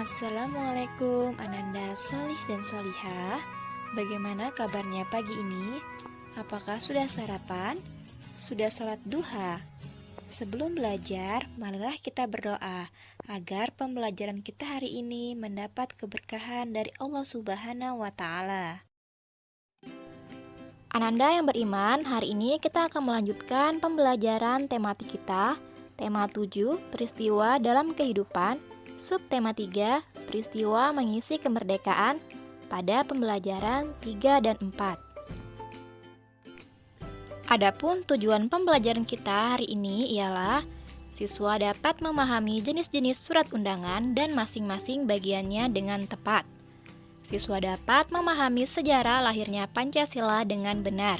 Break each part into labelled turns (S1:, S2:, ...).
S1: Assalamualaikum Ananda Solih dan Solihah. Bagaimana kabarnya pagi ini? Apakah sudah sarapan? Sudah sholat duha? Sebelum belajar, marilah kita berdoa agar pembelajaran kita hari ini mendapat keberkahan dari Allah Subhanahu wa Ta'ala.
S2: Ananda yang beriman, hari ini kita akan melanjutkan pembelajaran tematik kita. Tema 7, peristiwa dalam kehidupan. Subtema 3, peristiwa mengisi kemerdekaan pada pembelajaran 3 dan 4. Adapun tujuan pembelajaran kita hari ini ialah siswa dapat memahami jenis-jenis surat undangan dan masing-masing bagiannya dengan tepat. Siswa dapat memahami sejarah lahirnya Pancasila dengan benar.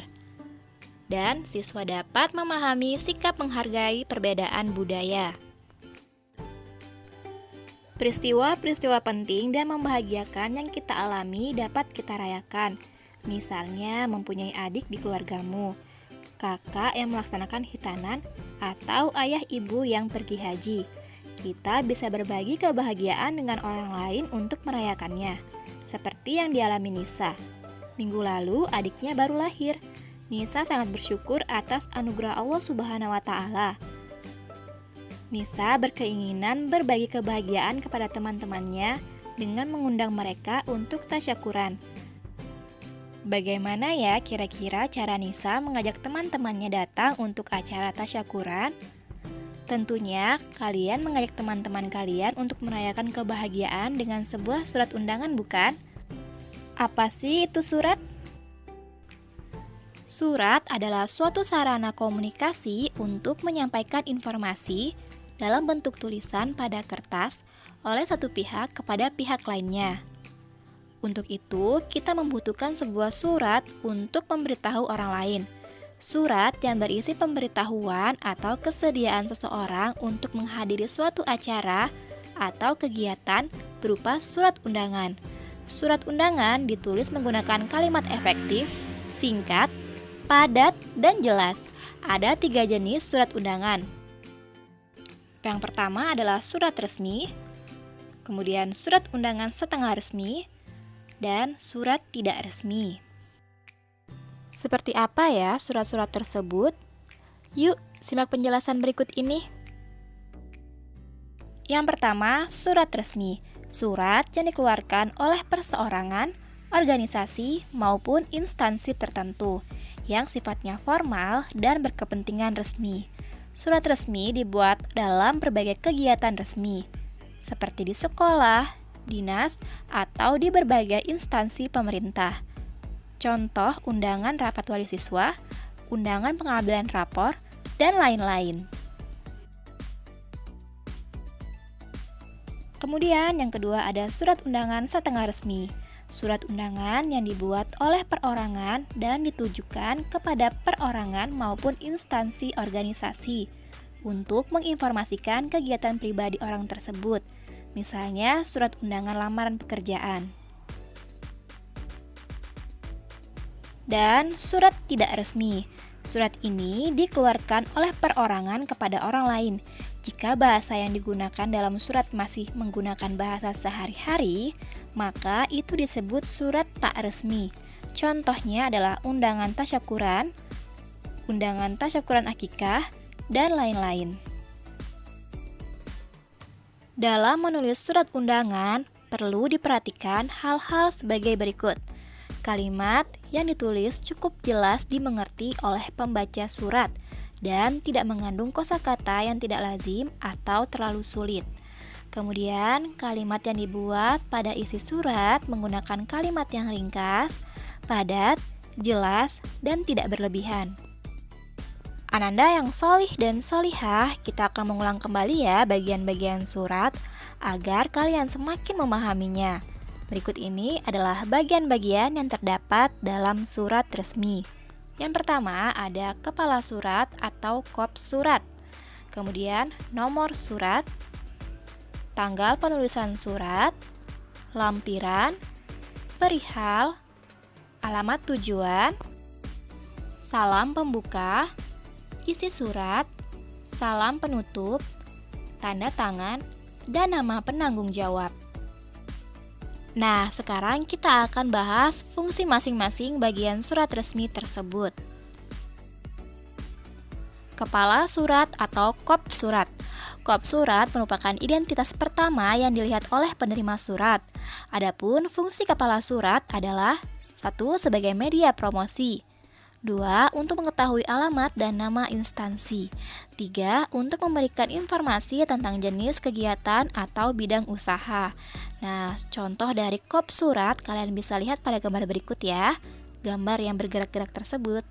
S2: Dan siswa dapat memahami sikap menghargai perbedaan budaya.
S1: Peristiwa-peristiwa penting dan membahagiakan yang kita alami dapat kita rayakan. Misalnya mempunyai adik di keluargamu, kakak yang melaksanakan hitanan, atau ayah ibu yang pergi haji. Kita bisa berbagi kebahagiaan dengan orang lain untuk merayakannya, seperti yang dialami Nisa. Minggu lalu adiknya baru lahir. Nisa sangat bersyukur atas anugerah Allah Subhanahu wa Ta'ala. Nisa berkeinginan berbagi kebahagiaan kepada teman-temannya dengan mengundang mereka untuk tasyakuran. Bagaimana ya kira-kira cara Nisa mengajak teman-temannya datang untuk acara tasyakuran? Tentunya kalian mengajak teman-teman kalian untuk merayakan kebahagiaan dengan sebuah surat undangan, bukan? Apa sih itu surat? Surat adalah suatu sarana komunikasi untuk menyampaikan informasi dalam bentuk tulisan pada kertas oleh satu pihak kepada pihak lainnya. Untuk itu, kita membutuhkan sebuah surat untuk memberitahu orang lain. Surat yang berisi pemberitahuan atau kesediaan seseorang untuk menghadiri suatu acara atau kegiatan berupa surat undangan. Surat undangan ditulis menggunakan kalimat efektif, singkat, padat, dan jelas. Ada 3 jenis surat undangan. Yang pertama adalah surat resmi, kemudian surat undangan setengah resmi, dan surat tidak resmi.
S2: Seperti apa ya surat-surat tersebut? Yuk, simak penjelasan berikut ini.
S1: Yang pertama, surat resmi. Surat yang dikeluarkan oleh perseorangan, organisasi, maupun instansi tertentu yang sifatnya formal dan berkepentingan resmi. Surat resmi dibuat dalam berbagai kegiatan resmi, seperti di sekolah, dinas, atau di berbagai instansi pemerintah. Contoh undangan rapat wali siswa, undangan pengambilan rapor, dan lain-lain. Kemudian yang kedua ada surat undangan setengah resmi. Surat undangan yang dibuat oleh perorangan dan ditujukan kepada perorangan maupun instansi organisasi untuk menginformasikan kegiatan pribadi orang tersebut. Misalnya surat undangan lamaran pekerjaan. Dan surat tidak resmi. Surat ini dikeluarkan oleh perorangan kepada orang lain. Jika bahasa yang digunakan dalam surat masih menggunakan bahasa sehari-hari, maka itu disebut surat tak resmi. Contohnya adalah undangan tasyakuran, undangan tasyakuran akikah, dan lain-lain.
S2: Dalam menulis surat undangan, perlu diperhatikan hal-hal sebagai berikut. Kalimat yang ditulis cukup jelas dimengerti oleh pembaca surat dan tidak mengandung kosakata yang tidak lazim atau terlalu sulit. Kemudian, kalimat yang dibuat pada isi surat menggunakan kalimat yang ringkas, padat, jelas, dan tidak berlebihan. Ananda yang solih dan solihah, kita akan mengulang kembali ya bagian-bagian surat agar kalian semakin memahaminya. Berikut ini adalah bagian-bagian yang terdapat dalam surat resmi. Yang pertama ada kepala surat atau kop surat. Kemudian nomor surat, tanggal penulisan surat, lampiran, perihal, alamat tujuan, salam pembuka, isi surat, salam penutup, tanda tangan, dan nama penanggung jawab.
S1: Nah, sekarang kita akan bahas fungsi masing-masing bagian surat resmi tersebut. Kepala surat atau kop surat. Kop surat merupakan identitas pertama yang dilihat oleh penerima surat. Adapun fungsi kepala surat adalah 1. Sebagai media promosi, 2. Untuk mengetahui alamat dan nama instansi, 3. Untuk memberikan informasi tentang jenis kegiatan atau bidang usaha. Nah, contoh dari kop surat kalian bisa lihat pada gambar berikut ya, gambar yang bergerak-gerak tersebut.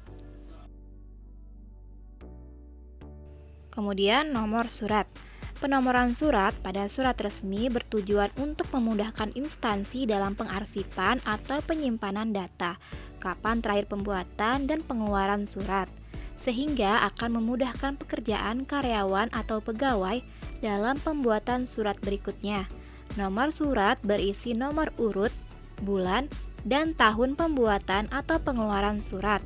S1: Kemudian nomor surat. Penomoran surat pada surat resmi bertujuan untuk memudahkan instansi dalam pengarsipan atau penyimpanan data, kapan terakhir pembuatan dan pengeluaran surat, sehingga akan memudahkan pekerjaan karyawan atau pegawai dalam pembuatan surat berikutnya. Nomor surat berisi nomor urut, bulan, dan tahun pembuatan atau pengeluaran surat.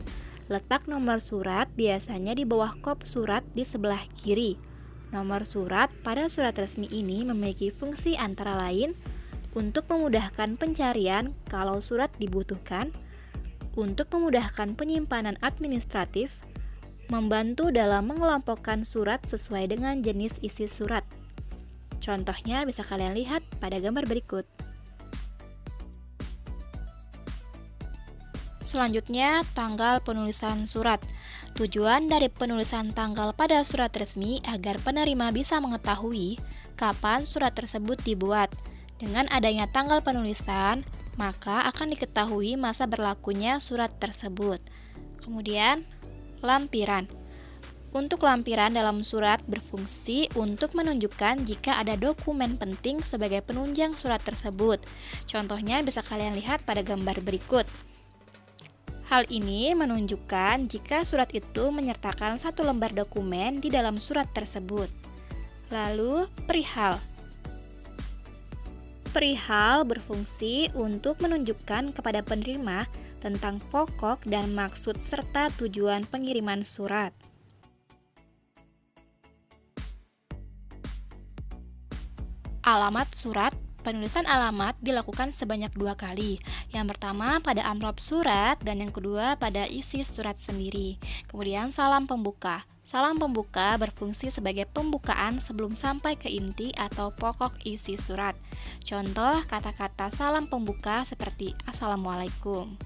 S1: Letak nomor surat biasanya di bawah kop surat di sebelah kiri. Nomor surat pada surat resmi ini memiliki fungsi antara lain untuk memudahkan pencarian kalau surat dibutuhkan, untuk memudahkan penyimpanan administratif, membantu dalam mengelompokkan surat sesuai dengan jenis isi surat. Contohnya bisa kalian lihat pada gambar berikut. Selanjutnya, tanggal penulisan surat. Tujuan dari penulisan tanggal pada surat resmi agar penerima bisa mengetahui kapan surat tersebut dibuat. Dengan adanya tanggal penulisan, maka akan diketahui masa berlakunya surat tersebut. Kemudian, lampiran. Untuk lampiran dalam surat berfungsi untuk menunjukkan jika ada dokumen penting sebagai penunjang surat tersebut. Contohnya bisa kalian lihat pada gambar berikut. Hal ini menunjukkan jika surat itu menyertakan satu lembar dokumen di dalam surat tersebut. Lalu, perihal. Perihal berfungsi untuk menunjukkan kepada penerima tentang pokok dan maksud serta tujuan pengiriman surat. Alamat surat. Penulisan alamat dilakukan sebanyak 2 kali. Yang pertama pada amplop surat dan yang kedua pada isi surat sendiri. Kemudian salam pembuka. Salam pembuka berfungsi sebagai pembukaan sebelum sampai ke inti atau pokok isi surat. Contoh kata-kata salam pembuka seperti Assalamualaikum.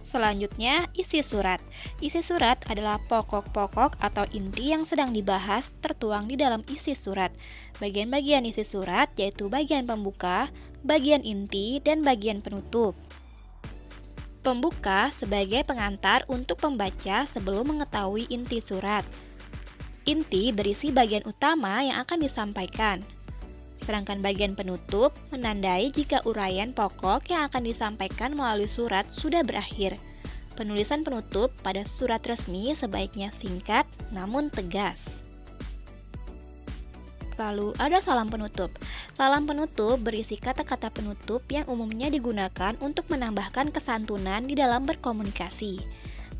S1: Selanjutnya, isi surat. Isi surat adalah pokok-pokok atau inti yang sedang dibahas tertuang di dalam isi surat. Bagian-bagian isi surat yaitu bagian pembuka, bagian inti, dan bagian penutup. Pembuka sebagai pengantar untuk pembaca sebelum mengetahui inti surat. Inti berisi bagian utama yang akan disampaikan. Sedangkan bagian penutup menandai jika uraian pokok yang akan disampaikan melalui surat sudah berakhir. Penulisan penutup pada surat resmi sebaiknya singkat namun tegas. Lalu ada salam penutup. Salam penutup berisi kata-kata penutup yang umumnya digunakan untuk menambahkan kesantunan di dalam berkomunikasi.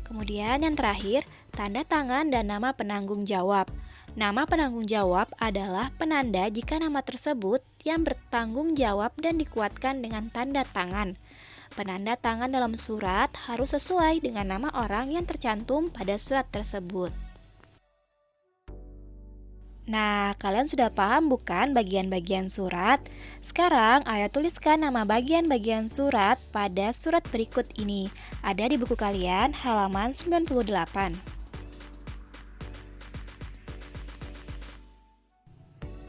S1: Kemudian yang terakhir, tanda tangan dan nama penanggung jawab. Nama penanggung jawab adalah penanda jika nama tersebut yang bertanggung jawab dan dikuatkan dengan tanda tangan. Penanda tangan dalam surat harus sesuai dengan nama orang yang tercantum pada surat tersebut. Nah, kalian sudah paham bukan bagian-bagian surat? Sekarang, ayo tuliskan nama bagian-bagian surat pada surat berikut ini. Ada di buku kalian halaman 98.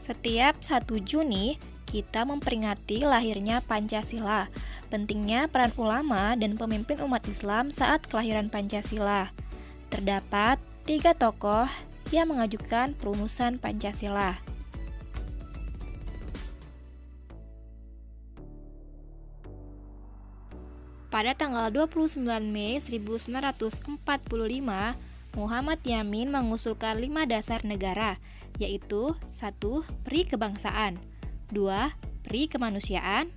S1: Setiap 1 Juni, kita memperingati lahirnya Pancasila. Pentingnya peran ulama dan pemimpin umat Islam saat kelahiran Pancasila. Terdapat 3 tokoh yang mengajukan perumusan Pancasila. Pada tanggal 29 Mei 1945, Muhammad Yamin mengusulkan 5 dasar negara, yaitu 1. Peri kebangsaan, 2. Peri kemanusiaan,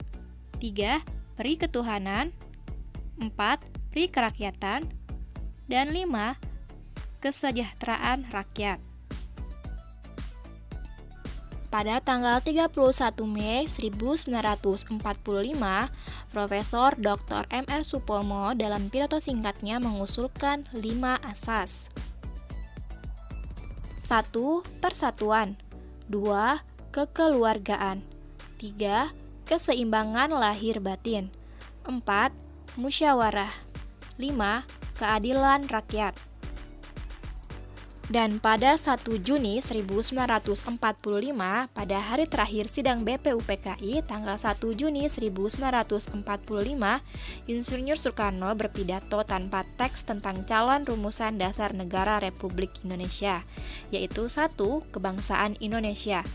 S1: 3. Peri ketuhanan, 4. Peri kerakyatan, dan 5. Kesejahteraan rakyat. Pada tanggal 31 Mei 1945, Profesor Dr. M.R. Supomo dalam pidato singkatnya mengusulkan 5 asas. 1. Persatuan. 2. Kekeluargaan. 3. Keseimbangan lahir batin. 4. Musyawarah. 5. Keadilan rakyat. Dan pada 1 Juni 1945, pada hari terakhir sidang BPUPKI tanggal 1 Juni 1945, Insinyur Soekarno berpidato tanpa teks tentang calon rumusan dasar negara Republik Indonesia, yaitu 1. Kebangsaan Indonesia,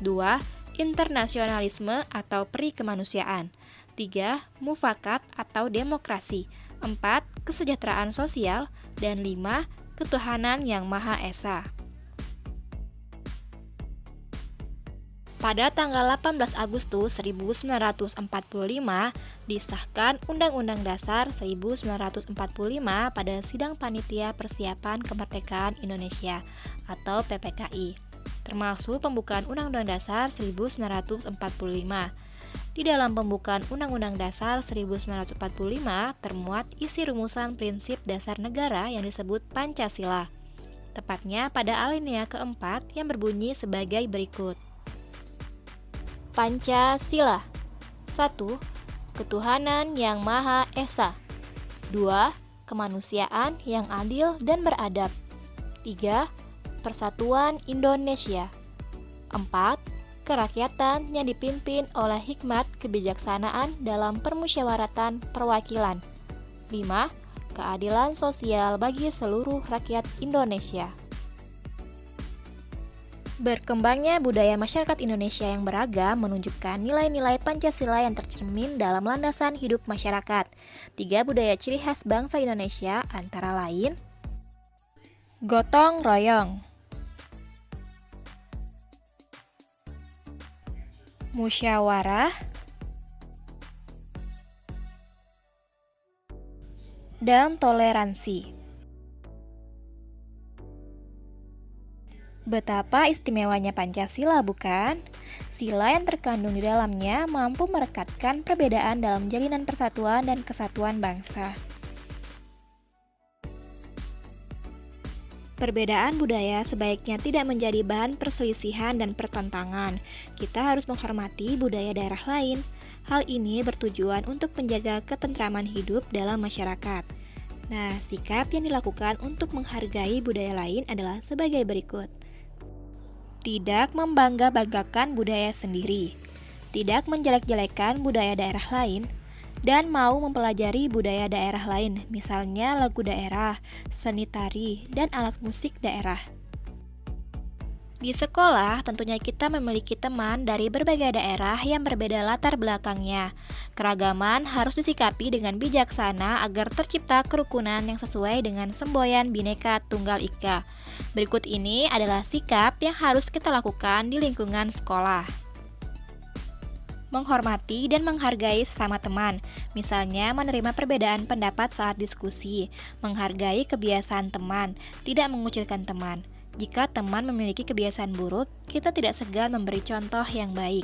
S1: 2. Internasionalisme atau perikemanusiaan, 3. Mufakat atau demokrasi, 4. Kesejahteraan sosial, dan 5. Ketuhanan yang Maha Esa. Pada tanggal 18 Agustus 1945 disahkan Undang-Undang Dasar 1945 pada Sidang Panitia Persiapan Kemerdekaan Indonesia atau PPKI, termasuk pembukaan Undang-Undang Dasar 1945. Di dalam pembukaan Undang-Undang Dasar 1945 termuat isi rumusan prinsip dasar negara yang disebut Pancasila, tepatnya pada alinea keempat yang berbunyi sebagai berikut.
S2: Pancasila. 1. Ketuhanan yang Maha Esa. 2. Kemanusiaan yang adil dan beradab. 3. Persatuan Indonesia. 4. Kerakyatan yang dipimpin oleh hikmat kebijaksanaan dalam permusyawaratan perwakilan. 5. Keadilan sosial bagi seluruh rakyat Indonesia.
S1: Berkembangnya budaya masyarakat Indonesia yang beragam menunjukkan nilai-nilai Pancasila yang tercermin dalam landasan hidup masyarakat. 3 budaya ciri khas bangsa Indonesia antara lain gotong royong, musyawarah, dan toleransi. Betapa istimewanya Pancasila, bukan? Sila yang terkandung di dalamnya mampu merekatkan perbedaan dalam jalinan persatuan dan kesatuan bangsa. Perbedaan budaya sebaiknya tidak menjadi bahan perselisihan dan pertentangan. Kita harus menghormati budaya daerah lain. Hal ini bertujuan untuk menjaga ketentraman hidup dalam masyarakat. Nah, sikap yang dilakukan untuk menghargai budaya lain adalah sebagai berikut. Tidak membangga-banggakan budaya sendiri, tidak menjelek-jelekan budaya daerah lain, dan mau mempelajari budaya daerah lain, misalnya lagu daerah, seni tari, dan alat musik daerah. Di sekolah, tentunya kita memiliki teman dari berbagai daerah yang berbeda latar belakangnya. Keragaman harus disikapi dengan bijaksana agar tercipta kerukunan yang sesuai dengan semboyan Bhinneka Tunggal Ika. Berikut ini adalah sikap yang harus kita lakukan di lingkungan sekolah.
S2: Menghormati dan menghargai sesama teman, misalnya menerima perbedaan pendapat saat diskusi, menghargai kebiasaan teman, tidak mengucilkan teman. Jika teman memiliki kebiasaan buruk, kita tidak segan memberi contoh yang baik,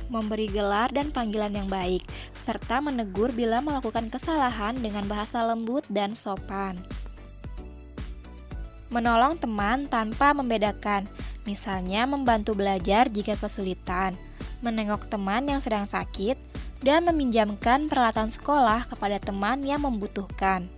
S2: memberi gelar dan panggilan yang baik, serta menegur bila melakukan kesalahan dengan bahasa lembut dan sopan.
S1: Menolong teman tanpa membedakan, misalnya membantu belajar jika kesulitan, menengok teman yang sedang sakit, dan meminjamkan peralatan sekolah kepada teman yang membutuhkan.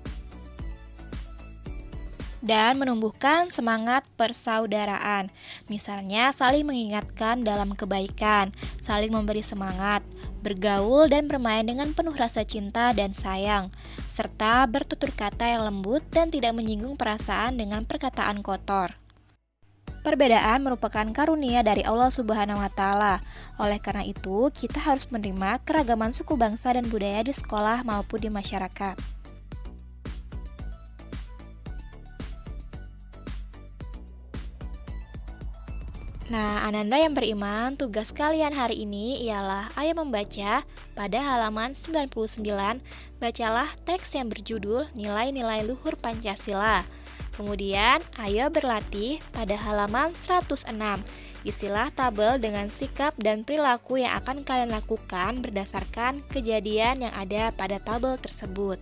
S1: Dan menumbuhkan semangat persaudaraan, misalnya saling mengingatkan dalam kebaikan, saling memberi semangat, bergaul dan bermain dengan penuh rasa cinta dan sayang, serta bertutur kata yang lembut dan tidak menyinggung perasaan dengan perkataan kotor. Perbedaan merupakan karunia dari Allah Subhanahu wa Ta'ala. Oleh karena itu, kita harus menerima keragaman suku bangsa dan budaya di sekolah maupun di masyarakat. Nah, Ananda yang beriman, tugas kalian hari ini ialah ayo membaca pada halaman 99. Bacalah teks yang berjudul Nilai-nilai Luhur Pancasila. Kemudian, ayo berlatih pada halaman 106 Isilah tabel dengan sikap dan perilaku yang akan kalian lakukan berdasarkan kejadian yang ada pada tabel tersebut.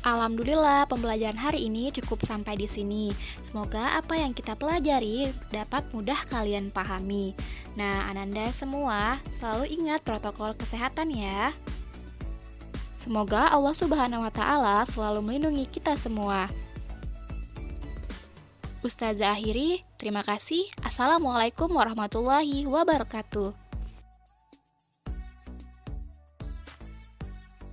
S1: Alhamdulillah, pembelajaran hari ini cukup sampai di sini. Semoga apa yang kita pelajari dapat mudah kalian pahami. Nah, Ananda semua selalu ingat protokol kesehatan ya. Semoga Allah Subhanahu wa Ta'ala selalu melindungi kita semua. Ustazah akhiri, terima kasih. Assalamualaikum warahmatullahi wabarakatuh.